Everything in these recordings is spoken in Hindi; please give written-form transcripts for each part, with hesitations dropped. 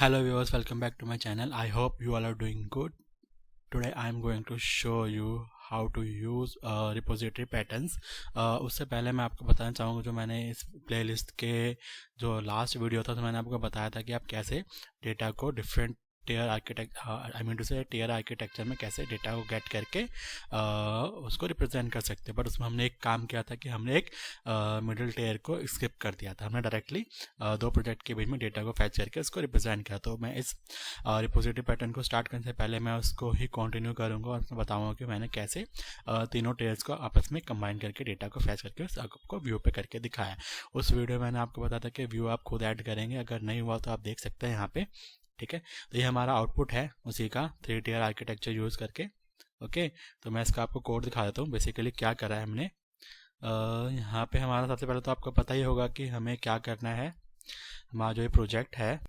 Hello viewers, welcome back to my channel. I hope you all are doing good. Today I am going to show you how to use repository patterns. उससे पहले मैं आपको बताना चाहूँगा जो मैंने इस प्लेलिस्ट के जो लास्ट वीडियो था तो मैंने आपको बताया था कि आप कैसे डेटा को डिफरेंट टीयर आर्किटेक्चर में कैसे डेटा को गेट करके उसको रिप्रेजेंट कर सकते हैं। बट उसमें हमने एक काम किया था कि हमने एक मिडिल टीयर को स्किप कर दिया था। हमने डायरेक्टली दो प्रोजेक्ट के बीच में डेटा को फैच करके उसको रिप्रेजेंट किया। तो मैं इस रिपोजिटरी पैटर्न को स्टार्ट करने से पहले मैं उसको ही कंटिन्यू करूँगा और उसमें बताऊँगा कि मैंने कैसे तीनों टीयर्स को आपस में कंबाइन करके डेटा को फैच करके आपको व्यू पे करके दिखाया। उस वीडियो में मैंने आपको बताया था कि व्यू आप खुद ऐड करेंगे, अगर नहीं हुआ तो आप देख सकते हैं यहाँ पे। ठीक है, तो ये हमारा आउटपुट है उसी का 3 टीयर आर्किटेक्चर यूज़ करके। ओके, तो मैं इसका आपको कोड दिखा देता हूँ। बेसिकली क्या करा है हमने यहाँ पे। हमारा सबसे पहले तो आपको पता ही होगा कि हमें क्या करना है। हमारा जो ये प्रोजेक्ट है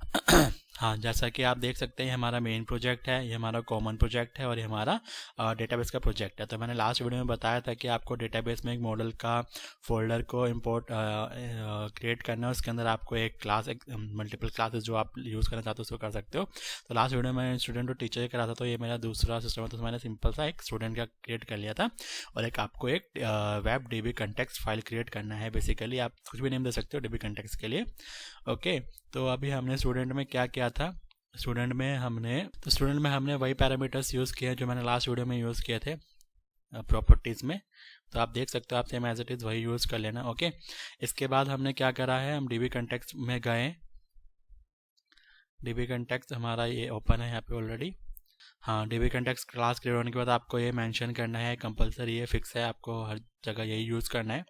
हाँ, जैसा कि आप देख सकते हैं हमारा मेन प्रोजेक्ट है, ये हमारा कॉमन प्रोजेक्ट है और ये हमारा डेटाबेस का प्रोजेक्ट है। तो मैंने लास्ट वीडियो में बताया था कि आपको डेटाबेस में एक मॉडल का फोल्डर को इंपोर्ट क्रिएट करना है। उसके अंदर आपको एक क्लास, एक मल्टीपल क्लासेस जो आप यूज़ करना चाहते हो उसको कर सकते हो। तो लास्ट वीडियो में स्टूडेंट और टीचर करा था, तो ये मेरा दूसरा सिस्टम है। तो मैंने सिंपल सा एक स्टूडेंट का क्रिएट कर लिया था और एक आपको एक web DB context file create करना है। बेसिकली आप कुछ भी नेम दे सकते हो DB कंटेक्स्ट के लिए। ओके, तो अभी हमने स्टूडेंट में क्या किया था, स्टूडेंट में हमने वही पैरामीटर्स यूज़ किए जो मैंने लास्ट वीडियो में यूज़ किए थे प्रॉपर्टीज़ में। तो आप देख सकते हो, आप सेम एज इट इज़ वही यूज़ कर लेना। ओके, इसके बाद हमने क्या करा है, हम DB कंटेक्स्ट में गए। DB कंटेक्स्ट हमारा ये ओपन है यहाँ पे ऑलरेडी। हाँ, DB कंटेक्स्ट क्लास क्रिएट होने के बाद आपको ये मेंशन करना है, कंपलसरी ये फिक्स है, आपको हर जगह यही यूज़ करना है।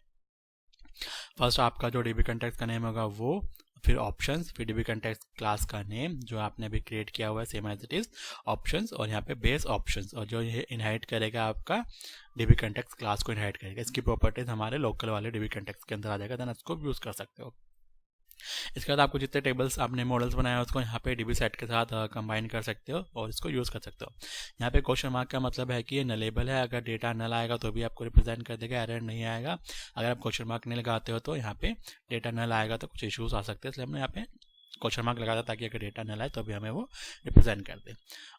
फर्स्ट आपका जो DB कंटेक्स्ट का नेम होगा वो, फिर ऑप्शंस, फिर DB कंटेक्स्ट क्लास का नेम जो आपने अभी क्रिएट किया हुआ है same as it is options, और यहाँ पे बेस ऑप्शंस, और जो ये इनहेरिट करेगा आपका DB कंटेक्स्ट क्लास को इनहेरिट करेगा। इसकी प्रॉपर्टीज हमारे लोकल वाले DB कंटेक्स्ट के अंदर आ जाएगा, देन उसको यूज़ कर सकते हो। इसके बाद आपको जितने टेबल्स आपने मॉडल्स बनाया उसको यहाँ पे DB सेट के साथ कंबाइन कर सकते हो और इसको यूज़ कर सकते हो। यहाँ पे क्वेश्चन मार्क का मतलब है कि ये नलेबल है, अगर डेटा नल आएगा तो भी आपको रिप्रेजेंट कर देगा, एरर नहीं आएगा। अगर आप क्वेश्चन मार्क नहीं लगाते हो तो यहाँ पे डेटा नल आएगा तो कुछ इशूज़ आ सकते हैं, इसलिए हमने यहाँ पे क्वेश्चन मार्क लगा था ताकि अगर डेटा नल आए तो भी हमें वो रिप्रेजेंट कर दे।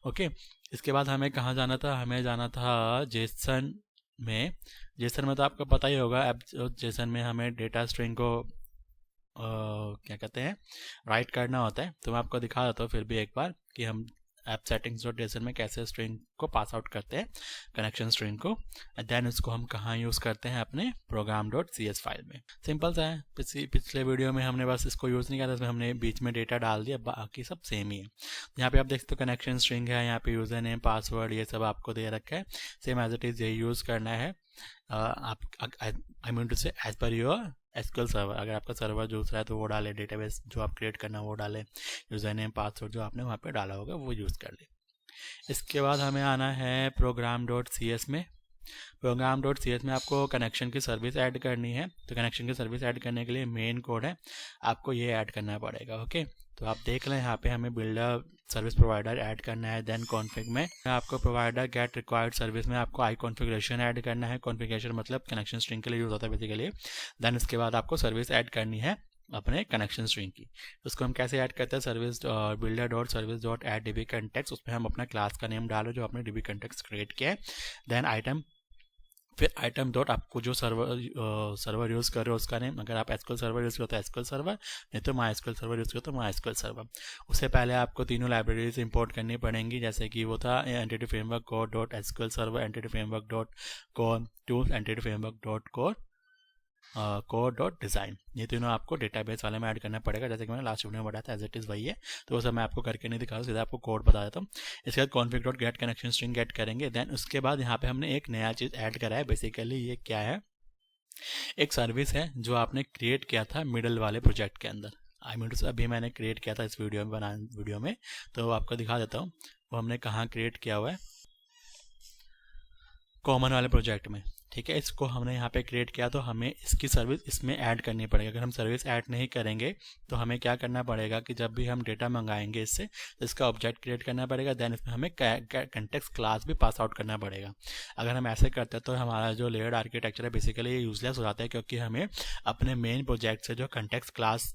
ओके, इसके बाद हमें कहाँ जाना था, हमें जाना था जेसन में। जेसन में तो आपको पता ही होगा, अब जेसन में हमें डेटा स्ट्रिंग को क्या कहते हैं राइट करना होता है। तो मैं आपको दिखा देता हूँ फिर भी एक बार कि हम ऐप सेटिंग्स डॉट जेसन में कैसे स्ट्रिंग को पास आउट करते हैं, कनेक्शन स्ट्रिंग को, देन उसको हम कहाँ यूज़ करते हैं अपने program.cs फाइल में। सिंपल सा है। पिछले वीडियो में हमने बस इसको यूज़ नहीं किया था, इसमें हमने बीच में डेटा डाल दिया, बाकी सब सेम ही है। यहाँ पे आप देख सकते हो कनेक्शन स्ट्रिंग है, यहाँ पे यूज़र नेम, पासवर्ड, ये सब आपको दे रखा है। सेम एज इट इज़ यही यूज़ करना है। I mean to say as per your SQL server. अगर आपका सर्वर दूसरा है तो वो डाले, डेटाबेस जो आप क्रिएट करना वो डाले, यूज़र नेम पासवर्ड जो आपने वहाँ पे डाला होगा वो यूज़ कर ले। इसके बाद हमें आना है program.cs में। program.cs में आपको कनेक्शन की सर्विस ऐड करनी है। तो कनेक्शन की सर्विस ऐड करने के लिए मेन कोड है, आपको ये ऐड करना पड़ेगा। ओके, तो आप देख लें यहाँ पे हमें बिल्डर सर्विस प्रोवाइडर ऐड करना है। देन कॉन्फ़िग में आपको प्रोवाइडर गेट रिक्वायर्ड सर्विस में आपको आई कॉन्फ़िगरेशन ऐड करना है। कॉन्फ़िगरेशन मतलब कनेक्शन स्ट्रिंग के लिए यूज़ होता है बेसिकली। देन इसके बाद आपको सर्विस ऐड करनी है अपने कनेक्शन स्ट्रिंग की। उसको हम कैसे ऐड करते हैं, service builder dot service dot add DB context, उसमें हम अपना क्लास का नेम डालो जो आपने DB कंटेक्स्ट क्रिएट किया है। देन आइटम, फिर आइटम डॉट आपको जो सर्वर यूज़ कर रहे हो उसका नेम, अगर आप SQL सर्वर यूज़ करो तो SQL सर्वर, नहीं तो MySQL सर्वर यूज़ करो तो MySQL सर्वर। उससे पहले आपको तीनों लाइब्रेरीज इंपोर्ट करनी पड़ेंगी, जैसे कि वो था entity framework code dot SQL server, entity framework dot core tools, entity framework dot core dot design. ये तीनों आपको डेटाबेस वाले में ऐड करना पड़ेगा, जैसे कि मैंने लास्ट वीडियो में बताया था एज इट इज़ वही है। तो वो सब मैं आपको करके नहीं दिखा रहा हूँ, सीधा आपको कोड बता देता हूँ। इसके बाद config dot get connection string get करेंगे। देन उसके बाद यहाँ पे हमने एक नया चीज़ ऐड करा है। बेसिकली ये क्या है, एक सर्विस है जो आपने क्रिएट किया था मिडल वाले प्रोजेक्ट के अंदर। आई मीन अभी मैंने क्रिएट किया था इस वीडियो में, तो आपको दिखा देता हूँ वो हमने कहाँ क्रिएट किया हुआ है, कॉमन वाले प्रोजेक्ट में। ठीक है, इसको हमने यहाँ पे क्रिएट किया तो हमें इसकी सर्विस इसमें ऐड करनी पड़ेगी। अगर हम सर्विस ऐड नहीं करेंगे तो हमें क्या करना पड़ेगा कि जब भी हम डेटा मंगाएंगे इससे तो इसका ऑब्जेक्ट क्रिएट करना पड़ेगा। देन इसमें हमें कंटेक्स्ट क्लास भी पास आउट करना पड़ेगा। अगर हम ऐसे करते हैं तो हमारा जो लेयर्ड आर्किटेक्चर है बेसिकली ये यूजलेस हो जाता है, क्योंकि हमें अपने मेन प्रोजेक्ट से जो कंटेक्स्ट क्लास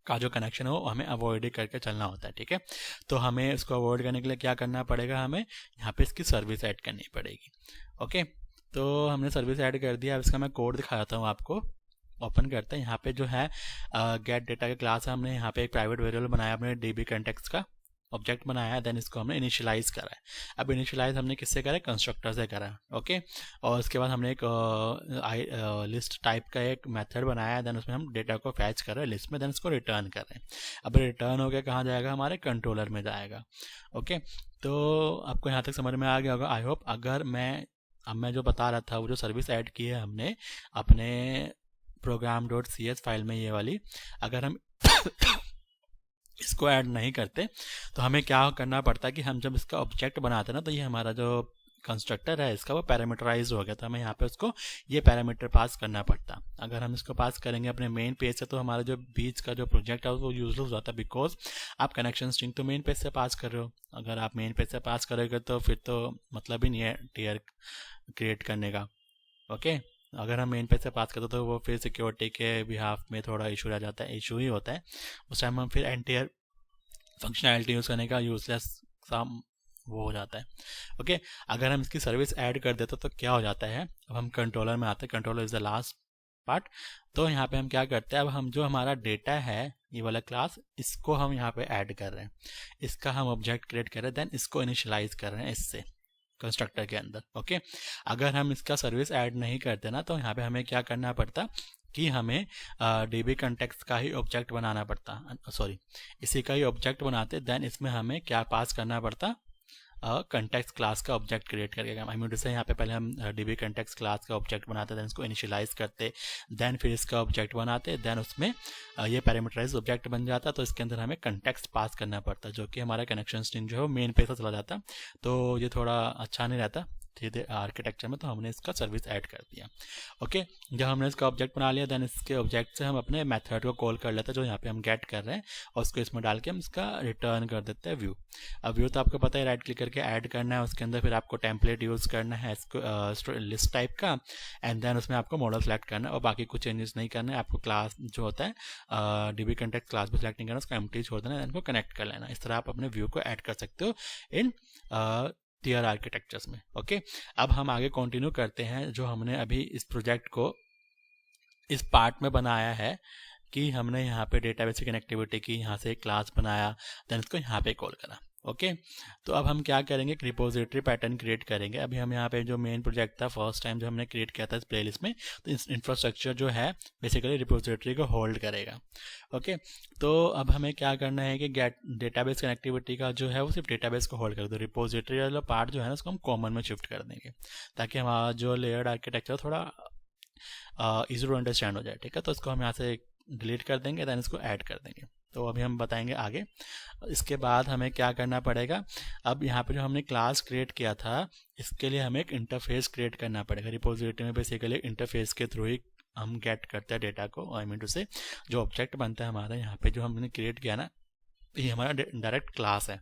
का जो कनेक्शन है वो हमें अवॉइड करके चलना होता है, ठीक है। तो हमें इसको अवॉइड करने के लिए क्या करना पड़ेगा, हमें यहाँ पे इसकी सर्विस ऐड करनी पड़ेगी। ओके, तो हमने सर्विस ऐड कर दिया। अब इसका मैं कोड दिखाता हूँ आपको। ओपन करते हैं, यहाँ पे जो है गेट डेटा का क्लास है, हमने यहाँ पे एक प्राइवेट वेरिएबल बनाया, हमने DB कंटेक्स्ट का ऑब्जेक्ट बनाया है, देन इसको हमने इनिशियलाइज करा है। अब इनिशियलाइज हमने किससे करा है, कंस्ट्रक्टर से करा है। ओके, और उसके बाद हमने एक लिस्ट टाइप का एक मेथड बनाया है, देन उसमें हम डेटा को फैच कर रहे हैं लिस्ट में, देन इसको रिटर्न कर रहे हैं। अब रिटर्न हो गया, कहाँ जाएगा, हमारे कंट्रोलर में जाएगा। ओके, तो आपको यहाँ तक समझ में आ गया होगा आई होप। अगर मैं जो बता रहा था, वो जो सर्विस ऐड की है हमने अपने program.cs फाइल में, ये वाली, अगर हम इसको ऐड नहीं करते तो हमें क्या करना पड़ता है कि हम जब इसका ऑब्जेक्ट बनाते हैं ना, तो ये हमारा जो कंस्ट्रक्टर है इसका वो पैरामीटराइज हो गया, तो हमें यहाँ पे उसको ये पैरामीटर पास करना पड़ता। अगर हम इसको पास करेंगे अपने मेन पेज से, तो हमारा जो बीच का जो प्रोजेक्ट है वो यूजलेस हो जाता है, बिकॉज आप कनेक्शन स्ट्रिंग तो मेन पेज से पास कर रहे हो। अगर आप मेन पेज से पास करोगे तो फिर तो मतलब ही नहीं है टियर क्रिएट करने का। ओके, अगर हम मेन पेज से पास करते तो वो फिर सिक्योरिटी के बिहाफ में थोड़ा इशू रह जाता है, इशू ही होता है उस टाइम। हम फिर एंटियर फंक्शनैलिटी यूज़ करने का यूजलेस सा वो हो जाता है। ओके, अगर हम इसकी सर्विस ऐड कर देते तो क्या हो जाता है, अब हम कंट्रोलर में आते हैं, controller is the last part. तो यहाँ पे हम क्या करते हैं, अब हम जो हमारा डेटा है ये वाला क्लास, इसको हम यहाँ पे ऐड कर रहे हैं, इसका हम ऑब्जेक्ट क्रिएट कर रहे हैं, देन इसको इनिशियलाइज कर रहे हैं इससे कंस्ट्रक्टर के अंदर। ओके, अगर हम इसका सर्विस ऐड नहीं करते ना, तो यहाँ पे हमें क्या करना पड़ता कि हमें DB कंटेक्स्ट का ही ऑब्जेक्ट बनाना पड़ता, सॉरी इसी का ही ऑब्जेक्ट बनाते, देन इसमें हमें क्या पास करना पड़ता, कंटेक्स्ट क्लास का ऑब्जेक्ट क्रिएट करके। आई मीन से यहाँ पे पहले हम DB कंटेक्स्ट क्लास का ऑब्जेक्ट बनाते, देन इसको इनिशियलाइज करते, देन फिर इसका ऑब्जेक्ट बनाते, देन उसमें ये पैरामीटराइज ऑब्जेक्ट बन जाता। तो इसके अंदर हमें कंटेक्स्ट पास करना पड़ता, जो कि हमारा कनेक्शन स्ट्रिंग जो है वो मेन पे से चला जाता, तो ये थोड़ा अच्छा नहीं रहता सीधे आर्किटेक्चर में, तो हमने इसका सर्विस ऐड कर दिया। ओके, जब हमने इसका ऑब्जेक्ट बना लिया, देन इसके ऑब्जेक्ट से हम अपने मेथड को कॉल कर लेते हैं, जो यहाँ पे हम गेट कर रहे हैं, और उसको इसमें डाल के हम इसका रिटर्न कर देते हैं व्यू। अब व्यू तो आपको पता है, राइट क्लिक करके ऐड करना है, उसके अंदर फिर आपको टेम्पलेट यूज़ करना है इसको लिस्ट टाइप का, एंड देन उसमें आपको मॉडल सेलेक्ट करना है, और बाकी कुछ चेंजेस नहीं करना है। आपको क्लास जो होता है DB कंटेक्ट क्लास भी सेलेक्ट नहीं करना, उसको एम्प्टी छोड़ देना, इनको कनेक्ट कर लेना। इस तरह आप अपने व्यू को ऐड कर सकते हो इन टियर आर्किटेक्चर्स में। ओके, अब हम आगे कंटिन्यू करते हैं, जो हमने अभी इस प्रोजेक्ट को इस पार्ट में बनाया है कि हमने यहाँ पे डेटाबेस की कनेक्टिविटी की, यहाँ से एक क्लास बनाया, देन इसको यहाँ पे कॉल करा। ओके, तो अब हम क्या करेंगे, एक रिपोजिटरी पैटर्न क्रिएट करेंगे। अभी हम यहाँ पे जो मेन प्रोजेक्ट था फर्स्ट टाइम जो हमने क्रिएट किया था इस प्लेलिस्ट में, तो इस इंफ्रास्ट्रक्चर जो है बेसिकली रिपोजिटरी को होल्ड करेगा। ओके, तो अब हमें क्या करना है कि गेट डेटाबेस कनेक्टिविटी का जो है वो सिर्फ डेटाबेस को होल्ड कर दो, रिपोजिटरी वाला पार्ट जो है ना उसको हम कॉमन में शिफ्ट कर देंगे, ताकि हमारा जो लेयर्ड आर्किटेक्चर थोड़ा इजी टू अंडरस्टैंड हो जाए। ठीक है, तो इसको हम यहाँ से डिलीट कर देंगे, देन इसको ऐड कर देंगे। तो अभी हम बताएंगे आगे। इसके बाद हमें क्या करना पड़ेगा, अब यहाँ पे जो हमने क्लास क्रिएट किया था, इसके लिए हमें एक इंटरफेस क्रिएट करना पड़ेगा। रिपोजिटरी में बेसिकली इंटरफेस के थ्रू ही हम गेट करते हैं डेटा को। आई मीन टू से जो ऑब्जेक्ट बनता है हमारा यहाँ पे जो हमने क्रिएट किया ना, ये हमारा डायरेक्ट क्लास है,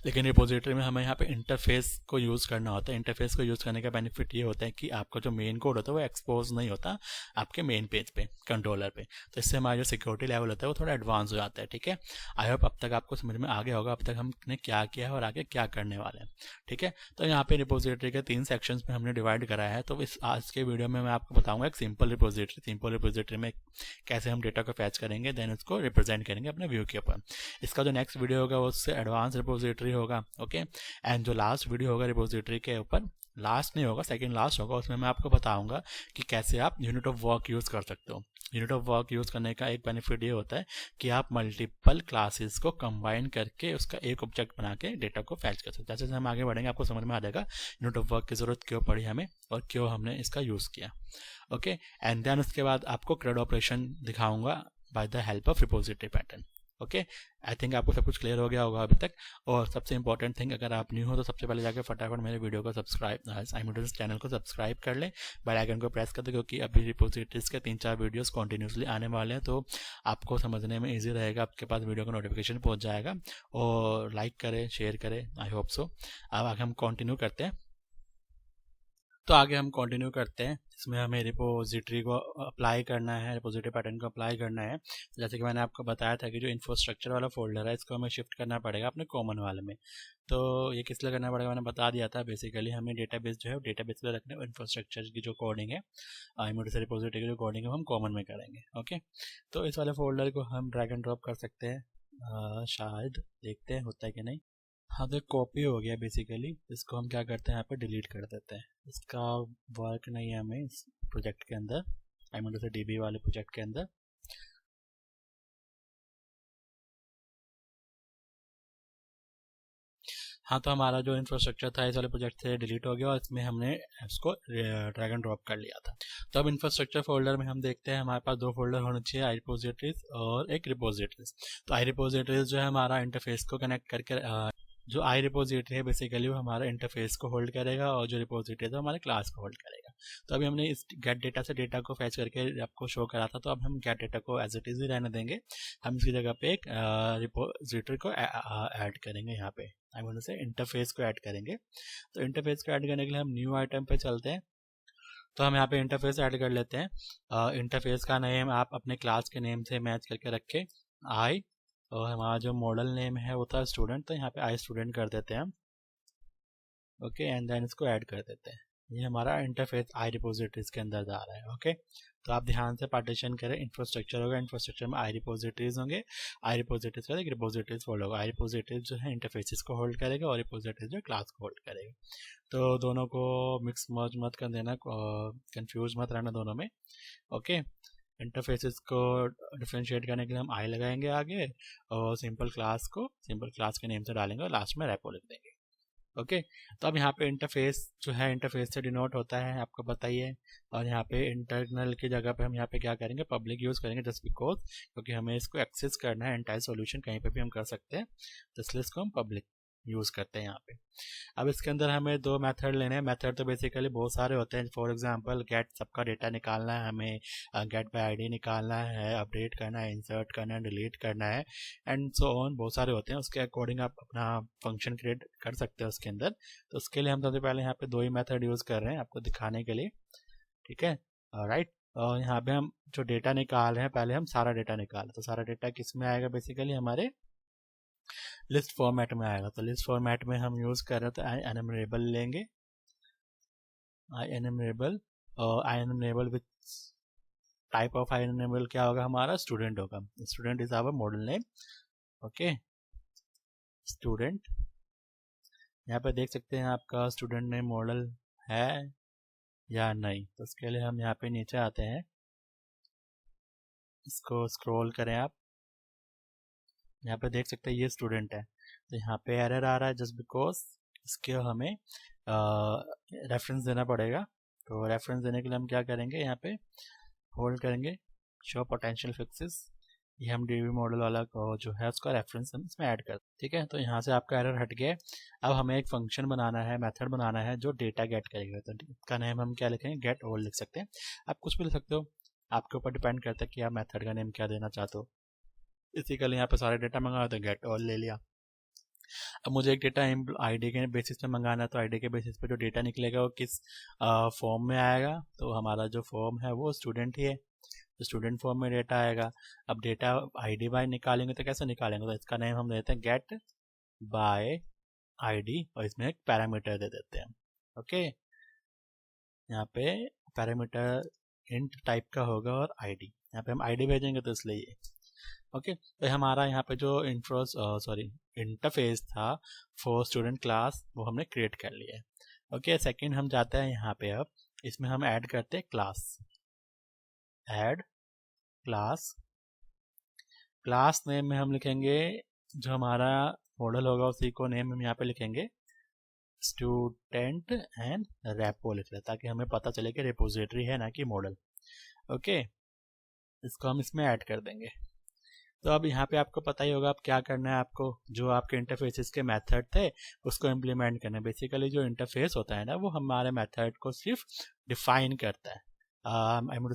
लेकिन रिपोजिटरी में हमें यहाँ पे इंटरफेस को यूज़ करना होता है। इंटरफेस को यूज़ करने का बेनिफिट ये होता है कि आपका जो मेन कोड होता है वो एक्सपोज नहीं होता आपके मेन पेज पे, कंट्रोलर पे, तो इससे हमारा जो सिक्योरिटी लेवल होता है वो थोड़ा एडवांस हो जाता है। ठीक है, आई होप अब तक आपको समझ में आ गया होगा अब तक हमने क्या किया है और आगे क्या करने वाले हैं। ठीक है, तो यहाँ पे रिपोजिटरी के 3 सेक्शंस में हमने डिवाइड कराया है। तो इस आज के वीडियो में मैं आपको बताऊंगा एक सिंपल रिपोजिटरी में कैसे हम डेटा को फैच करेंगे, देन उसको रिप्रेजेंट करेंगे अपने व्यू के ऊपर। इसका जो नेक्स्ट वीडियो होगा वो उससे एडवांस रिपोजिटरी होगा। ओके, एंड जो लास्ट वीडियो होगा रिपोजिटरी के ऊपर, लास्ट नहीं होगा, सेकंड लास्ट होगा, उसमें मैं आपको बताऊंगा कि कैसे आप यूनिट ऑफ वर्क यूज़ कर सकते हो। यूनिट ऑफ वर्क यूज़ करने का एक बेनिफिट ये होता है कि आप मल्टीपल क्लासेस को कंबाइन करके उसका एक ऑब्जेक्ट बना के डेटा को फैच कर सकते हैं। जैसे हम आगे बढ़ेंगे आपको समझ में आ जाएगा यूनिट ऑफ वर्क की ज़रूरत क्यों पड़ी हमें और क्यों हमने इसका यूज़ किया। ओके, एंड देन उसके बाद आपको CRUD ऑपरेशन दिखाऊंगा by the help of repository pattern. Okay, I think आपको सब कुछ क्लियर हो गया होगा अभी तक। और सबसे इंपॉर्टेंट थिंग, अगर आप न्यू हो तो सबसे पहले जाकर फटाफट मेरे वीडियो को सब्सक्राइब iModels चैनल को सब्सक्राइब कर लें, बेल आइकन को प्रेस कर दें, क्योंकि अभी रिपोजिटरीज के 3-4 वीडियोस कंटिन्यूसली आने वाले हैं, तो आपको समझने में ईजी रहेगा, आपके पास वीडियो का नोटिफिकेशन पहुंच जाएगा। और लाइक करें, शेयर करें, आई होप सो। अब आगे हम कंटिन्यू करते हैं। तो आगे हम कंटिन्यू करते हैं। इसमें हमें रिपोजिटरी को अप्लाई करना है, रिपोजिटरी पैटर्न को अप्लाई करना है। जैसे कि मैंने आपको बताया था कि जो इंफ्रास्ट्रक्चर वाला फोल्डर है इसको हमें शिफ्ट करना पड़ेगा अपने कॉमन वाले में। तो ये किस लिए करना पड़ेगा मैंने बता दिया था। बेसिकली हमें डेटाबेस जो है डेटाबेस पे रखने और इंफ्रास्ट्रक्चर की जो कोडिंग है इमोटिस रिपोजिटरी की जो कोडिंग है हम कॉमन में करेंगे। ओके, तो इस वाले फोल्डर को हम ड्रैग एंड ड्रॉप कर सकते हैं। शायद देखते हैं होता है कि नहीं। हाँ, तो कॉपी हो गया बेसिकली। इसको हम क्या करते हैं यहाँ पे डिलीट कर देते हैं। इसका वर्क नहीं है हमें इस प्रोजेक्ट के अंदर, आई मीन जैसे डीबी वाले प्रोजेक्ट के अंदर। हाँ, तो हमारा जो इंफ्रास्ट्रक्चर था इस वाले प्रोजेक्ट से डिलीट हो गया और इसमें हमने इसको ड्रैग एंड ड्रॉप कर लिया था। तो अब इंफ्रास्ट्रक्चर फोल्डर में हम देखते हैं हमारे पास दो फोल्डर होने चाहिए, आई रिपोजिटरीज और एक रिपोजिटरीज। तो आई रिपोजिटरीज जो है हमारा इंटरफेस को कनेक्ट करके जो आई रिपोजिटरी है बेसिकली वो हमारा इंटरफेस को होल्ड करेगा और जो रिपोजिटरी है वो हमारे क्लास को होल्ड करेगा। तो अभी हमने इस गेट डेटा से डेटा को फैच करके आपको शो करा था, तो अब हम गेट डेटा को एज इट इज ही रहने देंगे। हम इसकी जगह पे एक रिपोजिटरी को ऐड करेंगे यहाँ पे, आई मीन से इंटरफेस को ऐड करेंगे। तो इंटरफेस को ऐड करने के लिए हम न्यू आइटम पे चलते हैं। तो हम यहाँ पे इंटरफेस ऐड कर लेते हैं। इंटरफेस का नेम आप अपने क्लास के नेम से मैच करके रखें, आई, और हमारा जो मॉडल नेम है वो था स्टूडेंट, तो यहाँ पे आई स्टूडेंट कर देते हैं हम। ओके, एंड देन इसको ऐड कर देते हैं। ये हमारा इंटरफेस आई रिपोजिटरीज के अंदर जा रहा है। ओके, तो आप ध्यान से पार्टीशन करें। इंफ्रास्ट्रक्चर होगा, इंफ्रास्ट्रक्चर में आई रिपोजिटरीज होंगे, आई रिपोजिटरीज का एक रिपोजिटरीज फोल्डर होगा। आई रिपोजिटरीज जो है इंटरफेसिस को होल्ड करेगा और रिपोजिटरीज जो क्लास को होल्ड करेगा। तो दोनों को मिक्स मर्ज मत कर देना, कंफ्यूज मत रहना दोनों में। ओके, इंटरफेसेस को डिफ्रेंशिएट करने के लिए हम आई लगाएंगे आगे और सिंपल क्लास के नेम से डालेंगे और लास्ट में रेपो लिख देंगे। ओके, तो अब यहाँ पे इंटरफेस जो है इंटरफेस से डिनोट होता है, आपको बताइए। और यहाँ पे इंटरनल की जगह पे हम यहाँ पे क्या करेंगे, पब्लिक यूज़ करेंगे जस्ट बिकॉज, क्योंकि हमें इसको एक्सेस करना है। एंटायर सॉल्यूशन कहीं पे भी हम कर सकते हैं, तो इसलिए इसको हम पब्लिक यूज़ करते हैं यहाँ पे। अब इसके अंदर हमें दो मेथड लेने हैं। मेथड तो बेसिकली बहुत सारे होते हैं। फॉर एग्जांपल गेट सबका डेटा निकालना है हमें, गेट बाय आईडी निकालना है, अपडेट करना है, इंसर्ट करना है, डिलीट करना है, एंड सो ऑन। बहुत सारे होते हैं, उसके अकॉर्डिंग आप अपना फंक्शन क्रिएट कर सकते हैं उसके अंदर। तो उसके लिए हम सबसे पहले यहाँ पे दो ही मेथड यूज़ कर रहे हैं आपको दिखाने के लिए, ठीक है, राइट। और यहाँ पे हम जो डेटा निकाल रहे हैं, पहले हम सारा डेटा निकाल, तो सारा डेटा किस में आएगा, बेसिकली हमारे लिस्ट फॉर्मेट में आएगा। तो लिस्ट फॉर्मेट में हम यूज़ कर रहे हैं, तो आई एनुमरेबल लेंगे, आई एनुमरेबल, और I enumerable with type of I enumerable क्या होगा हमारा, स्टूडेंट होगा। Student is our model name. Okay, student, यहाँ पे देख सकते हैं आपका स्टूडेंट नेम मॉडल है या नहीं। तो उसके लिए हम यहाँ पे नीचे आते हैं, इसको स्क्रॉल करें आप, यहाँ पे देख सकते हैं ये स्टूडेंट है। तो यहाँ पे एरर आ रहा है जस्ट बिकॉज इसके हमें रेफरेंस देना पड़ेगा। तो रेफरेंस देने के लिए हम क्या करेंगे, यहाँ पे होल्ड करेंगे शो पोटेंशियल फिक्सेस, ये हम डीबी मॉडल वाला जो है उसका रेफरेंस हम इसमें ऐड कर, ठीक है। तो यहाँ से आपका एरर हट गया। अब हमें एक फंक्शन बनाना है, मेथड बनाना है जो डेटा गेट करेगा। तो इसका नेम हम क्या लिखेंगे, गेट ऑल लिख सकते हैं। आप कुछ भी लिख सकते हो, आपके ऊपर डिपेंड करता है कि आप मेथड का नेम क्या देना चाहते हो। इसी के लिए यहाँ पे सारे डेटा मंगा तो गेट ऑल ले लिया। अब मुझे एक डेटा आईडी के बेसिस पे मंगाना है, तो आईडी के बेसिस पे जो डेटा निकलेगा वो किस फॉर्म में आएगा। तो हमारा जो फॉर्म है वो स्टूडेंट ही है, तो स्टूडेंट फॉर्म में डेटा आएगा। अब डेटा आईडी बाय निकालेंगे तो कैसे निकालेंगे, तो इसका नेम हम देते हैं गेट बाय आईडी और इसमें एक पैरामीटर दे देते हैं। ओके, यहाँ पे पैरामीटर इंट टाइप का होगा और आईडी, यहाँ पे हम आईडी भेजेंगे तो इसलिए ये। ओके, तो हमारा यहाँ पे जो इंटरफेस था फॉर स्टूडेंट क्लास वो हमने क्रिएट कर लिया है। ओके, सेकंड हम जाते हैं यहाँ पे, अब इसमें हम ऐड करते हैं class, add class. Class name में हम लिखेंगे जो हमारा मॉडल होगा उसी को नेम हम यहाँ पे लिखेंगे स्टूडेंट एंड रेपो लिख लें, ताकि हमें पता चले कि रिपोजिटरी है ना कि मॉडल। ओके, इसको हम इसमें ऐड कर देंगे। तो अब यहाँ पे आपको पता ही होगा अब क्या करना है आपको, जो आपके इंटरफेसेस के मेथड थे उसको इम्प्लीमेंट करना है। बेसिकली जो इंटरफेस होता है ना वो हमारे मेथड को सिर्फ डिफाइन करता है,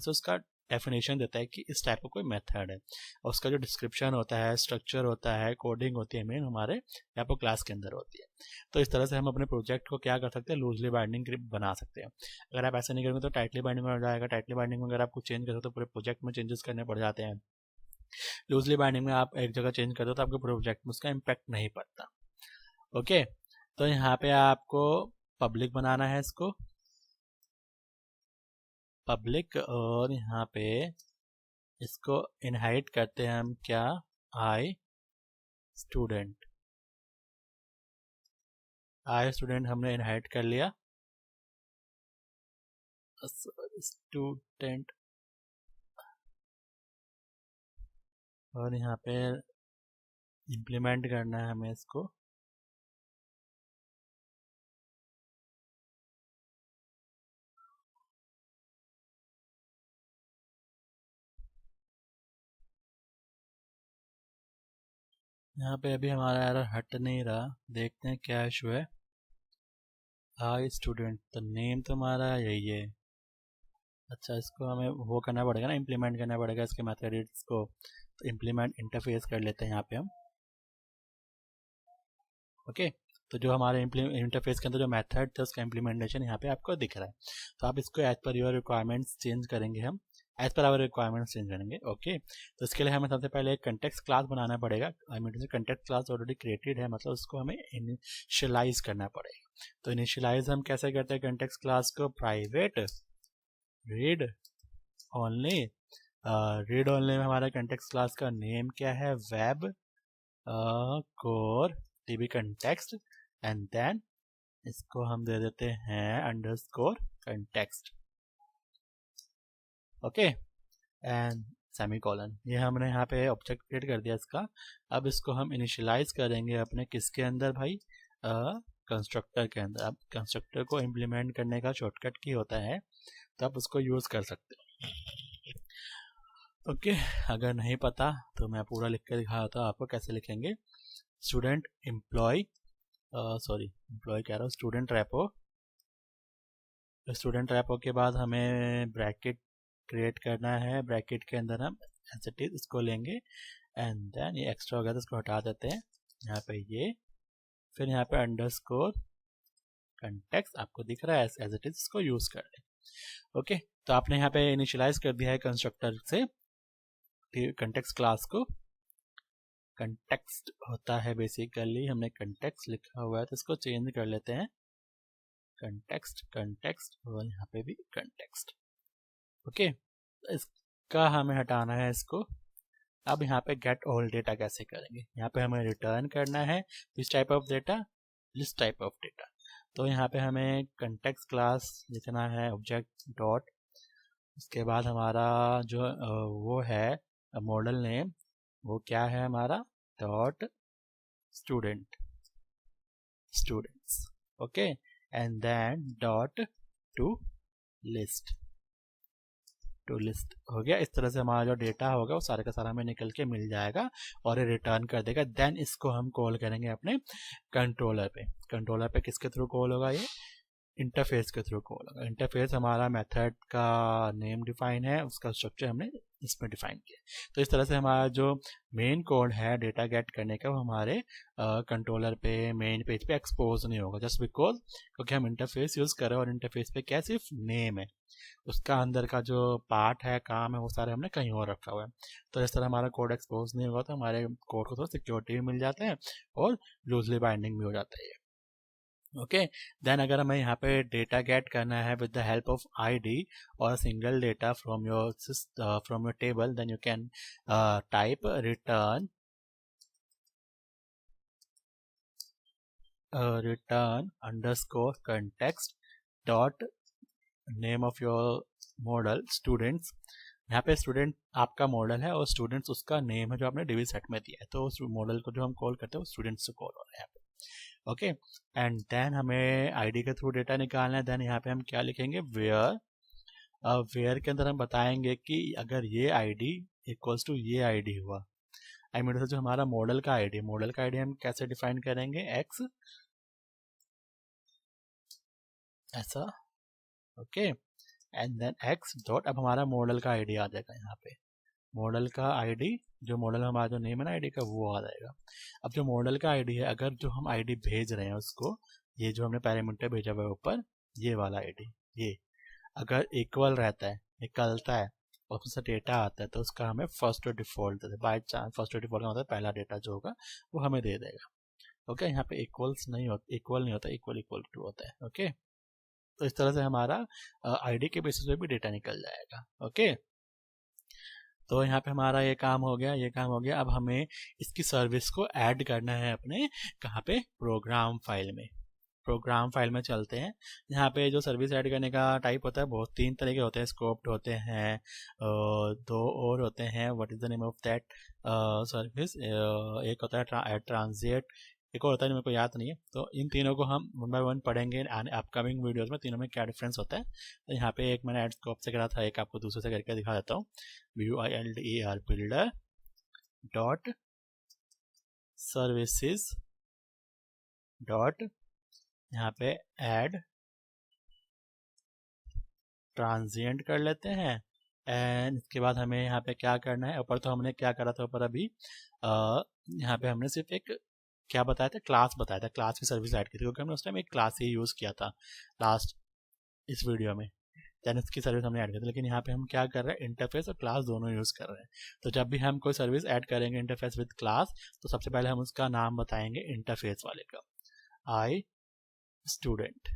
उसका डेफिनेशन देता है कि इस टाइप का कोई मेथड है, और उसका जो डिस्क्रिप्शन होता है, स्ट्रक्चर होता है, कोडिंग होती है, मेन हमारे यहाँ पर क्लास के अंदर होती है। तो इस तरह से हम अपने प्रोजेक्ट को क्या कर सकते हैं, लूजली बाइंडिंग बना सकते हैं। अगर आप ऐसा नहीं करेंगे तो टाइटली बाइंडिंग में हो जाएगा। टाइटली बाइंडिंग में अगर आपको चेंज करें तो पूरे प्रोजेक्ट में चेंजेस करने पड़ जाते हैं। लूजली बाइंडिंग में आप एक जगह चेंज कर दो तो आपके प्रोजेक्ट में उसका इम्पैक्ट नहीं पड़ता। ओके, तो यहाँ पे आपको पब्लिक बनाना है इसको, पब्लिक, और यहाँ पे इसको इनहाइट करते हैं हम क्या, आई स्टूडेंट। आई स्टूडेंट हमने इनहाइट कर लिया, स्टूडेंट, और यहाँ पे इम्प्लीमेंट करना है हमें इसको। यहाँ पे अभी हमारा एरर हट नहीं रहा, देखते हैं क्या इशू है। आई स्टूडेंट, तो नेम तो हमारा यही है। अच्छा, इसको हमें वो करना पड़ेगा ना, इम्प्लीमेंट करना पड़ेगा इसके मैथड्स को। तो इम्प्लीमेंट इंटरफेस कर लेते हैं यहाँ पे हम। ओके, तो जो हमारे इंटरफेस के अंदर जो मेथड थे उसका इम्प्लीमेंटेशन यहाँ पे आपको दिख रहा है। तो आप इसको as per your requirements change करेंगे, हम as per our requirements change करेंगे। ओके, तो इसके लिए हमें सबसे पहले एक कंटेक्स्ट क्लास बनाना पड़ेगा। I mean context class already created है, मतलब उसको हमें इनिशियलाइज करना पड़ेगा। तो इनिशियलाइज हम कैसे करते हैं कंटेक्स्ट क्लास को, private read only. Read only में हमारा कंटेक्स्ट क्लास का नेम क्या है, web core db context, and then इसको हम दे देते हैं underscore context. Okay, and semicolon. ये हमने यहाँ पे ऑब्जेक्ट क्रिएट कर दिया इसका। अब इसको हम इनिशियलाइज करेंगे अपने किसके अंदर भाई, कंस्ट्रक्टर के अंदर। अब कंस्ट्रक्टर को इम्प्लीमेंट करने का शॉर्टकट की होता है, तो आप उसको यूज कर सकते हो। ओके, अगर नहीं पता तो मैं पूरा लिख के दिखाता हूँ आपको कैसे लिखेंगे। स्टूडेंट एम्प्लॉय, सॉरी एम्प्लॉय कह रहा हूँ, स्टूडेंट रैपो। स्टूडेंट रैपो के बाद हमें ब्रैकेट क्रिएट करना है, ब्रैकेट के अंदर हम एज इट इज इसको लेंगे, एंड देन ये एक्स्ट्रा हो गया तो इसको हटा देते हैं यहाँ पे ये। फिर यहाँ पे अंडरस्कोर कंटेक्स्ट आपको दिख रहा है, एज इट इज इसको यूज कर लें। ओके, तो आपने यहाँ पे इनिशियलाइज कर दिया है कंस्ट्रक्टर से कंटेक्स्ट क्लास को। कंटेक्स्ट होता है बेसिकली, हमने कंटेक्स्ट लिखा हुआ है तो इसको चेंज कर लेते हैं, कंटेक्स्ट कंटेक्स्ट, और यहाँ पे भी कंटेक्स्ट। ओके, इसका हमें हटाना है इसको। अब यहाँ पे गेट ऑल डेटा कैसे करेंगे, यहाँ पे हमें रिटर्न करना है this type of data, this type of data. तो यहाँ पे हमें कंटेक्स्ट क्लास लिखना है ऑब्जेक्ट डॉट, उसके बाद हमारा जो वो है मॉडल नेम, वो क्या है हमारा, dot student, students. Okay, and then dot to list, to list हो गया। इस तरह से हमारा जो डेटा होगा वो सारा का सारा हमें निकल के मिल जाएगा और ये रिटर्न कर देगा। देन इसको हम कॉल करेंगे अपने कंट्रोलर पे। कंट्रोलर पे किसके थ्रू कॉल होगा, ये इंटरफेस के थ्रू कॉल होगा। इंटरफेस हमारा मेथड का नेम डिफाइन है, उसका स्ट्रक्चर हमने इसमें डिफाइन किया। तो इस तरह से हमारा जो मेन कोड है डेटा गेट करने का वो हमारे कंट्रोलर पे मेन पेज पे एक्सपोज नहीं होगा, जस्ट बिकॉज क्योंकि हम इंटरफेस यूज कर रहे हैं और इंटरफेस पे क्या सिर्फ नेम है, उसका अंदर का जो पार्ट है काम है वो सारे हमने कहीं और रखा हुआ है। तो इस तरह हमारा कोड एक्सपोज नहीं होगा, तो हमारे कोड को थोड़ा सिक्योरिटी भी मिल जाता है और लूजली बाइंडिंग भी हो जाता है। ओके, देन अगर हमें यहाँ पे डेटा गेट करना है with the help of ID और single data from your table, then you can type return underscore context dot name of your model students. यहाँ पे स्टूडेंट आपका मॉडल है और स्टूडेंट्स उसका नेम है जो आपने डिवी सेट में दिया है, तो उस मॉडल को जो हम कॉल करते हैं वो स्टूडेंट्स से कॉल हो रहा है यहाँ पे। ओके, एंड देन हमें आईडी के थ्रू डेटा निकालना है। देन यहाँ पे हम क्या लिखेंगे, वेयर। वेयर के अंदर हम बताएंगे कि अगर ये आईडी इक्वल्स टू ये आईडी हुआ, आई मीन जो हमारा मॉडल का आईडी हम कैसे डिफाइन करेंगे, एक्स ऐसा। Okay, and then x dot, अब हमारा मॉडल का आईडी आ जाएगा यहाँ पे, मॉडल का आईडी, जो मॉडल हमारा जो नेम है ना आईडी का वो आ जाएगा। अब जो मॉडल का आईडी है, अगर जो हम आईडी भेज रहे हैं उसको, ये जो हमने पैरामीटर भेजा हुआ है ऊपर, ये वाला आईडी, ये अगर इक्वल रहता है, निकलता है और उससे डेटा आता है, तो उसका हमें फर्स्ट डिफॉल्ट देते हैं। बाई चांस फर्स्ट डिफॉल्ट का मतलब पहला डेटा जो होगा वो हमें दे देगा। ओके, यहाँ पे इक्वल्स नहीं होता, इक्वल नहीं होता, इक्वल इक्वल टू होता है। ओके, तो इस तरह से हमारा आईडी के बेसिस पे भी डेटा निकल जाएगा। ओके, तो यहाँ पे हमारा ये काम हो गया, ये काम हो गया। अब हमें इसकी सर्विस को ऐड करना है अपने कहाँ पे, प्रोग्राम फाइल में। प्रोग्राम फाइल में चलते हैं। यहाँ पे जो सर्विस ऐड करने का टाइप होता है बहुत तीन तरह के होते हैं, स्कोप्ड होते हैं, दो और होते हैं, what is the name of that service, एक होता है ट्रांजिट, एक और होता है, मेरे को याद नहीं है। तो इन तीनों को हम वन बाय वन पढ़ेंगे अपकमिंग वीडियोस में, तीनों में क्या डिफरेंस होता है। तो यहाँ पे एक मैंने ऐड स्कोप से करा था, एक आपको दूसरे से करके दिखा देता हूँ। VUILDER builder dot services dot, यहाँ पे ऐड ट्रांजिएंट कर लेते हैं। एंड इसके बाद हमें यहाँ पे क्या करना है, ऊपर तो हमने क्या करा था ऊपर अभी, यहाँ पे हमने सिर्फ एक क्या बताया था, क्लास बताया था, क्लास की सर्विस ऐड की थी, क्योंकि हमने उस टाइम एक क्लास ही यूज़ किया था लास्ट इस वीडियो में, देन इसकी सर्विस हमने ऐड की थी। लेकिन यहाँ पे हम क्या कर रहे हैं, इंटरफेस और क्लास दोनों यूज़ कर रहे हैं। तो जब भी हम कोई सर्विस ऐड करेंगे इंटरफेस विद क्लास, तो सबसे पहले हम उसका नाम बताएंगे इंटरफेस वाले का, I student.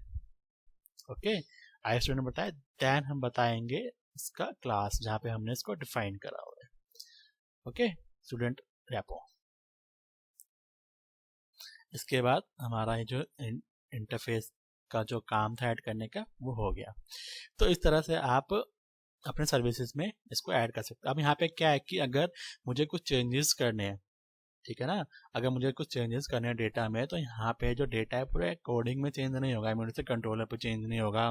Okay, I student बताए, देन हम बताएंगे इसका क्लास जहाँ पे हमने इसको डिफाइन करा हुआ है। Okay, student repo. इसके बाद हमारा ये जो इंटरफेस का जो काम था ऐड करने का वो हो गया। तो इस तरह से आप अपने सर्विसेज में इसको ऐड कर सकते हैं। अब यहाँ पे क्या है कि अगर मुझे कुछ चेंजेस करने हैं, ठीक है ना, अगर मुझे कुछ चेंजेस करने हैं डेटा में, तो यहाँ पे जो डेटा है पूरे कोडिंग में चेंज नहीं होगा, इमीडिएट से कंट्रोलर पे चेंज नहीं होगा,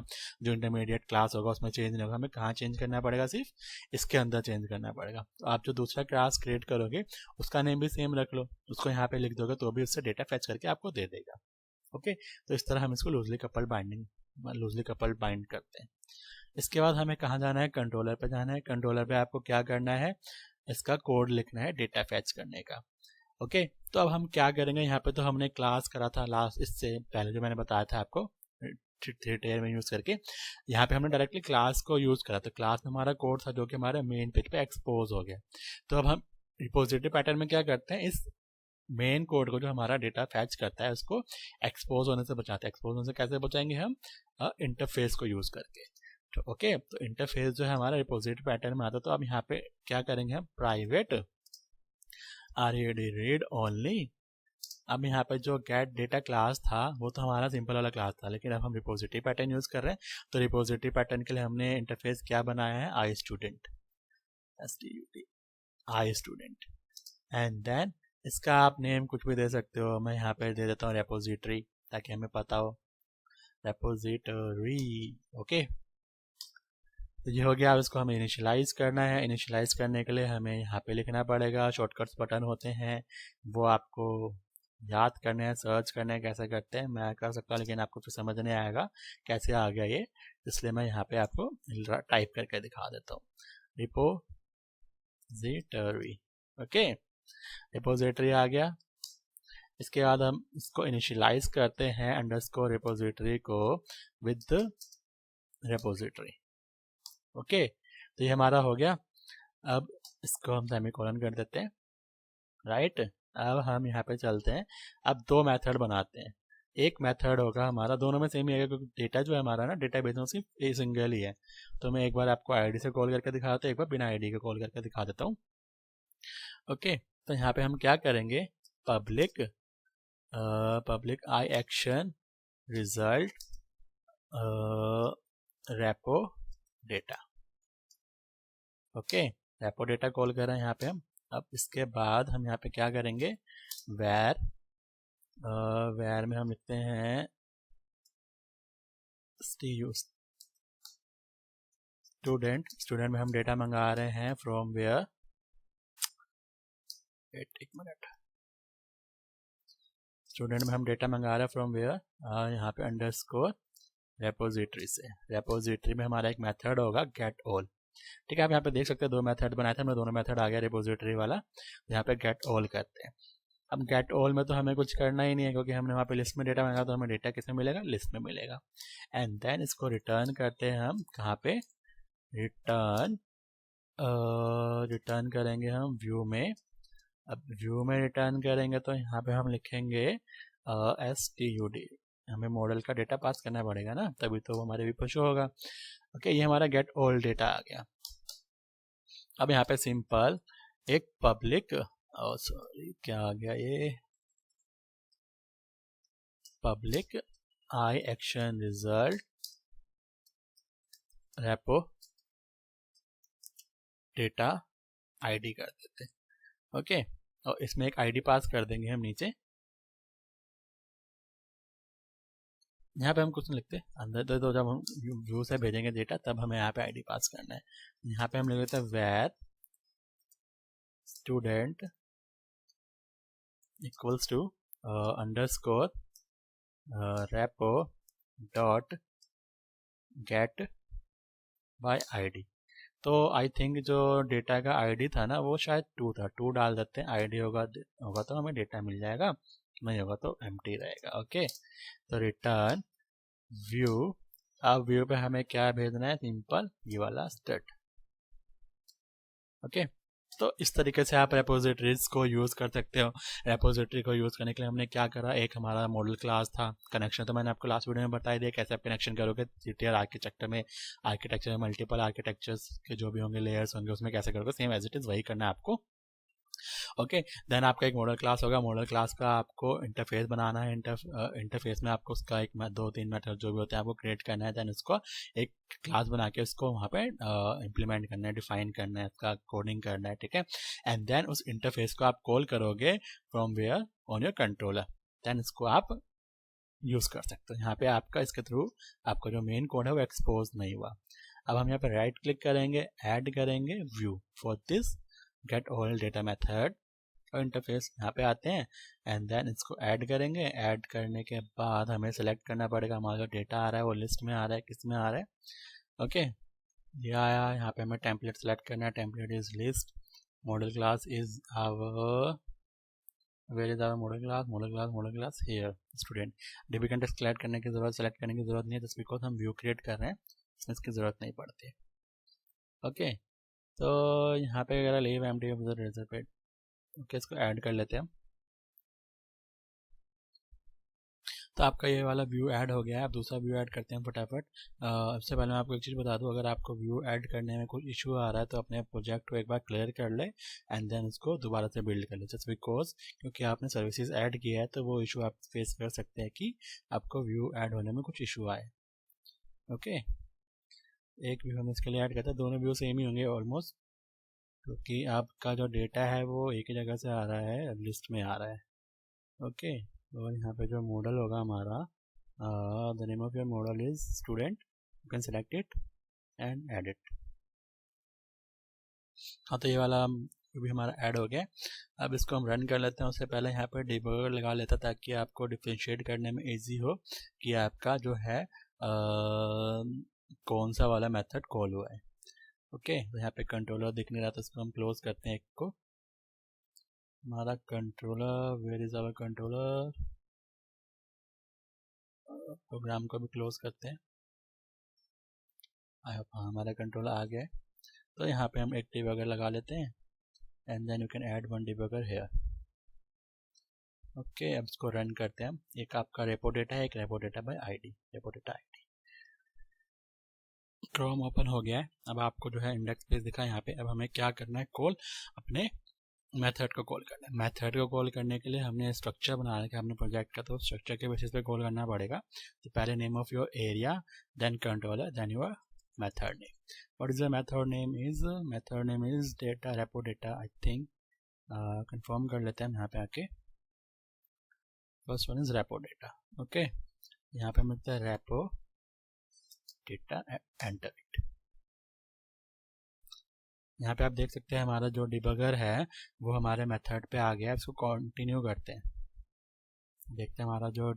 जो इंटरमीडिएट क्लास होगा उसमें चेंज नहीं होगा। हमें कहाँ चेंज करना पड़ेगा, सिर्फ इसके अंदर चेंज करना पड़ेगा। तो आप जो दूसरा क्लास क्रिएट करोगे उसका नेम भी सेम रख लो, उसको यहाँ पे लिख दोगे तो भी उससे डेटा फैच करके आपको दे देगा। ओके, तो इस तरह हम इसको लूजली कपल्ड बाइंड करते हैं। इसके बाद हमें कहाँ जाना है, कंट्रोलर पे जाना है। कंट्रोलर पे आपको क्या करना है, इसका कोड लिखना है डेटा फैच करने का। ओके, तो अब हम क्या करेंगे, यहाँ पे तो हमने क्लास करा था लास्ट, इससे पहले जो मैंने बताया था आपको थ्री टेयर में यूज करके, यहाँ पे हमने डायरेक्टली क्लास को यूज करा। तो क्लास में हमारा कोड था जो कि हमारे मेन पेज पे एक्सपोज हो गया। तो अब हम रिपोजिटरी पैटर्न में क्या करते हैं, इस मेन कोड को जो हमारा डेटा फैच करता है उसको एक्सपोज होने से बचाते हैं। एक्सपोज होने से कैसे बचाएंगे हम, इंटरफेस को यूज करके। तो ओके, तो इंटरफेस जो है हमारा रिपोजिटरी पैटर्न में आता है। तो अब यहाँ पे क्या करेंगे हम, प्राइवेट रीड ओनली। अब यहाँ पे जो गेट डेटा क्लास था वो तो हमारा सिंपल वाला क्लास था, लेकिन अब हम रिपोजिटरी पैटर्न यूज कर रहे हैं। तो रिपोजिटरी पैटर्न के लिए हमने इंटरफेस क्या बनाया है, I student, I student. And then इसका आप नेम कुछ भी दे सकते हो, मैं यहाँ पे दे देता हूँ रेपोजिटरी, ताकि हमें पता हो, रेपोजिटरी। ओके, तो ये हो गया। अब इसको हमें इनिशियलाइज करना है। इनिशियलाइज करने के लिए हमें यहाँ पे लिखना पड़ेगा, शॉर्टकट्स बटन होते हैं वो आपको याद करने हैं, सर्च करने हैं कैसे करते हैं, मैं कर सकता हूँ लेकिन आपको फिर समझ नहीं आएगा कैसे आ गया ये, इसलिए मैं यहाँ पे आपको टाइप करके दिखा देता हूँ, रिपोजिटरी। ओके, रिपोजिटरी आ गया। इसके बाद हम इसको इनिशियलाइज करते हैं अंडरस्कोर रिपोजिटरी को विद रिपोजिटरी। ओके, तो ये हमारा हो गया। अब इसको हम सेमीकोलन कर देते हैं, राइट। अब हम यहाँ पे चलते हैं, अब दो मेथड बनाते हैं। एक मेथड होगा हमारा, दोनों में सेम ही है क्योंकि डेटा जो है हमारा ना डेटा बेस में सिर्फ एक सिंगल ही है। तो मैं एक बार आपको आईडी से कॉल करके दिखाता हूँ, एक बार बिना आईडी के कॉल करके दिखा देता हूँ। ओके, तो यहाँ पे हम क्या करेंगे, public I action result repo data. Okay, repo data call कर रहे हैं यहाँ पे हम। अब इसके बाद हम यहाँ पे क्या करेंगे, वेर में हम लिखते हैं स्टूडेंट में हम डेटा मंगा रहे हैं फ्रॉम वेयर, एक मिनट, स्टूडेंट में हम डेटा मंगा रहे हैं फ्रॉम वेयर, यहाँ पे अंडरस्कोर रेपोजिटरी से। रेपोजिटरी में हमारा एक मेथड होगा गेट ऑल। ठीक है, आप यहाँ पे देख सकते हैं 2 मेथड बनाए थे, हमें दोनों मेथड आ गया रेपोजिटरी वाला। यहाँ पे गेट ऑल करते हैं। अब गेट ऑल में तो हमें कुछ करना ही नहीं है, क्योंकि हमने वहाँ पे लिस्ट में डेटा मांगा, तो हमें डेटा किस में मिलेगा, लिस्ट में मिलेगा। एंड देन इसको रिटर्न करते हैं हम कहाँ पे, रिटर्न करेंगे हम व्यू में। अब व्यू में रिटर्न करेंगे तो यहाँ पे हम लिखेंगे std। हमें मॉडल का डेटा पास करना पड़ेगा ना, तभी तो वो हमारे व्यू पर शो होगा। ओके, ये हमारा गेट ऑल डेटा आ गया। अब यहाँ पे सिंपल एक पब्लिक, सॉरी क्या आ गया ये, public I action result repo data ID कर देते हैं। ओके, और इसमें एक आईडी पास कर देंगे हम नीचे। यहाँ पे हम कुछ नहीं लिखते, अंदर तो जब हम व्यू से भेजेंगे डेटा तब हमें यहाँ पे आईडी पास करना है। यहाँ पे हम लिख देते हैं where student equals to underscore repo dot get by id। तो आई थिंक जो डेटा का आईडी था ना वो शायद 2 था, 2 डाल देते हैं। आईडी होगा तो हमें डेटा मिल जाएगा, नहीं होगा तो एम्प्टी रहेगा। ओके, तो रिटर्न व्यू। अब व्यू पे हमें क्या भेजना है, सिंपल ये वाला स्टेट। ओके, तो इस तरीके से आप रेपोजिटरीज को यूज़ कर सकते हो। रेपोजिटरी को यूज़ करने के लिए हमने क्या करा, एक हमारा मॉडल क्लास था, कनेक्शन तो मैंने आपको लास्ट वीडियो में बताया दिया कैसे आप कनेक्शन करोगे जीटीआर आर्किटेक्चर में। आर्किटेक्चर में मल्टीपल आर्किटेक्चर्स के जो भी होंगे लेयर्स होंगे उसमें कैसे करोगे, सेम एज इट इज़ वही करना है आपको। ओके, देन आपका एक मॉडल क्लास होगा। मॉडल क्लास का आपको इंटरफेस बनाना है। इंटरफेस में आपको उसका एक 2-3 मेथड जो भी होते हैं आपको क्रिएट करना है। देन उसको एक क्लास बना के उसको वहाँ पे इम्प्लीमेंट करना है, डिफाइन करना है, उसका कोडिंग करना है। ठीक है, एंड देन उस इंटरफेस को आप कॉल करोगे from where on your controller. Then इसको आप यूज़ कर सकते हो। यहाँ पे आपका इसके थ्रू आपका जो मेन कोड है वो एक्सपोज नहीं हुआ। अब हम यहाँ पे राइट क्लिक करेंगे, ऐड करेंगे view for this get all data method और इंटरफेस यहाँ पे आते हैं एंड देन इसको ऐड करेंगे। ऐड करने के बाद हमें सेलेक्ट करना पड़ेगा हमारा जो डेटा आ रहा है वो लिस्ट में आ रहा है, किस में आ रहा है। ओके, ये आया। यहाँ पे हमें टेम्पलेट सेलेक्ट करना है। Template is list, model class is our, where is our model class, model class here student. DB context select करने की जरूरत, सेलेक्ट करने की जरूरत नहीं है, जस्ट बिकॉज हम व्यू क्रिएट कर रहे हैं इसमें इसकी जरूरत नहीं पड़ती। ओके, तो यहाँ पे अगर लीव एम्प्टी रेजर पे, ओके इसको ऐड कर लेते हैं हम। तो आपका ये वाला व्यू ऐड हो गया है। आप दूसरा व्यू ऐड करते हैं फटाफट। सबसे पहले मैं आपको एक चीज़ बता दूं, अगर आपको व्यू ऐड करने में कोई इशू आ रहा है तो अपने प्रोजेक्ट को एक बार क्लियर कर ले एंड देन उसको दोबारा से बिल्ड कर ले, जस्ट बिकॉज क्योंकि आपने सर्विसेज ऐड किया है तो वो इशू आप फेस कर सकते हैं कि आपको व्यू ऐड होने में कुछ इशू आए। ओके, एक व्यू हम इसके लिए ऐड करते हैं, दोनों व्यू सेम ही होंगे ऑलमोस्ट, क्योंकि आपका जो डेटा है वो एक ही जगह से आ रहा है, लिस्ट में आ रहा है। ओके, और यहाँ पे जो मॉडल होगा हमारा, the name of your model is student, you can select it and add it. हाँ, तो ये वाला भी हमारा ऐड हो गया। अब इसको हम रन कर लेते हैं। उससे पहले यहाँ पर डिबगर लगा लेता ताकि आपको डिफ्रेंशिएट करने में इजी हो कि आपका जो है कौन सा वाला मेथड कॉल हुआ है। ओके, तो यहाँ पे कंट्रोलर दिख नहीं रहा तो इसको हम क्लोज करते हैं। एक को हमारा controller, where is our controller, program को भी क्लोज करते हैं। हमारा कंट्रोलर आ गया है। तो यहाँ पे हम एक डिबगर लगा लेते हैं and then you can add one debugger here. Okay, अब इसको रन करते हैं हम। एक आपका रेपो डेटा है, एक repo data bye ID, repo data ID. Chrome open हो गया है। अब आपको जो है इंडेक्स पेज दिखा यहाँ पे। अब हमें क्या करना है, कॉल अपने मेथड को कॉल करना है। मेथड को कॉल करने के लिए हमने स्ट्रक्चर बना रखा है अपने प्रोजेक्ट का, तो स्ट्रक्चर के बेसिस पे कॉल करना पड़ेगा। तो पहले name of your area, then controller, then your method name. What is the method name is, method name is data repo data, I think confirm कर लेते हैं यहाँ पे आके। First one is repo data. Okay, यहाँ पे मिलता है रेपो डेटा, एंटर इट। यहाँ पे आप देख सकते हैं हमारा जो डिबगर है वो हमारे मेथड पे आ गया है। इसको कंटिन्यू करते हैं, देखते हैं हमारा जो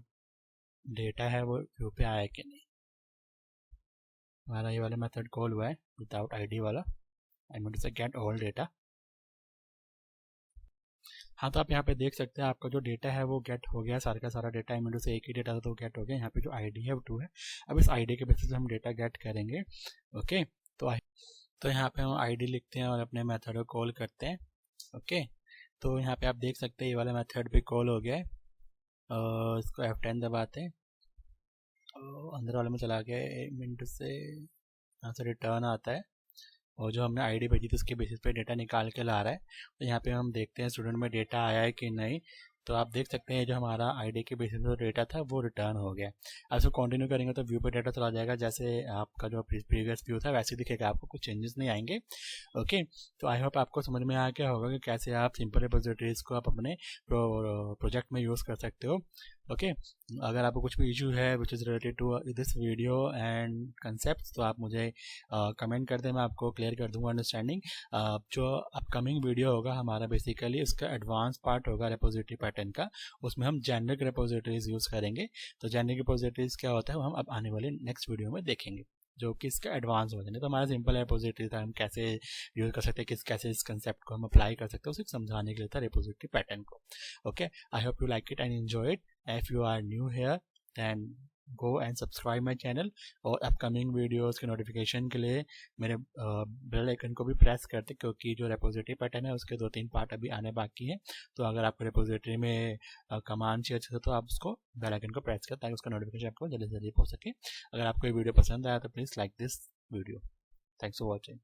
डेटा है वो व्यू पे आया कि नहीं। हमारा ये वाला मेथड कॉल हुआ है विदाउट आईडी वाला, आई मीन टू से गेट ऑल डेटा। हाँ, तो आप यहाँ पे देख सकते हैं आपका जो डेटा है वो गेट हो गया, सारा का सारा डेटा, आई मीन टू से एक ही डेटा था तो गेट हो गया। यहाँ पे जो आईडी है वो 2 है। अब इस आईडी के बेसिस पे हम डेटा गेट करेंगे। ओके, तो यहाँ पे हम आईडी लिखते हैं और अपने मेथड को कॉल करते हैं। ओके, तो यहाँ पे आप देख सकते हैं ये वाला मेथड भी कॉल हो गया है। इसको F10 दबाते हैं, अंदर वाले में चला गया, 1 मिनट से यहाँ से रिटर्न आता है और जो हमने आईडी भेजी थी उसके बेसिस पे डेटा निकाल के ला रहा है। तो यहाँ पे हम देखते हैं स्टूडेंट में डेटा आया है कि नहीं। तो आप देख सकते हैं जो हमारा आईडी के बेसिस पे डेटा था वो रिटर्न हो गया। अब इसको कंटिन्यू करेंगे तो व्यू पे डेटा चला जाएगा, जैसे आपका जो प्रीवियस व्यू था वैसे दिखेगा, आपको कुछ चेंजेस नहीं आएंगे। ओके, तो आई होप आपको समझ में आ गया होगा कि कैसे आप सिंपल रिपोजिटरीज को आप अपने प्रोजेक्ट में यूज़ कर सकते हो। ओके, अगर आपको कुछ भी इशू है which is related to this video and concept तो आप मुझे कमेंट कर दें, मैं आपको क्लियर कर दूंगा अंडरस्टैंडिंग। जो अपकमिंग वीडियो होगा हमारा बेसिकली इसका एडवांस पार्ट होगा रिपोजिटरी पैटर्न का, उसमें हम जेनेरिक रिपोजिटरीज यूज़ करेंगे। तो जेनेरिक रिपोजिटरीज क्या होता है वो हम अब आने वाले नेक्स्ट वीडियो में देखेंगे, जो कि इसका एडवांस वर्जन है। तो हमारा सिंपल रिपोजिटरी था, हम कैसे यूज़ कर सकते हैं, कैसे इस कंसेप्ट को हम अप्लाई कर सकते हैं, सिर्फ समझाने के लिए था रिपोजिटरी पैटर्न को। Okay, I hope you like it and enjoy it. If you are new here then go and subscribe my channel और अपकमिंग वीडियोस के नोटिफिकेशन के लिए मेरे बेल आइकन को भी प्रेस करते, क्योंकि जो रिपोजिटरी पैटर्न है उसके 2-3 पार्ट अभी आने बाकी हैं। तो अगर आपको रिपोजिटरी में कमांड चाहिए अच्छे से तो आप उसको बेल आइकन को प्रेस करें ताकि उसका नोटिफिकेशन आपको जल्दी से जल्दी पहुंच सके। अगर आपको ये वीडियो पसंद आया तो please like this video. Thanks for watching.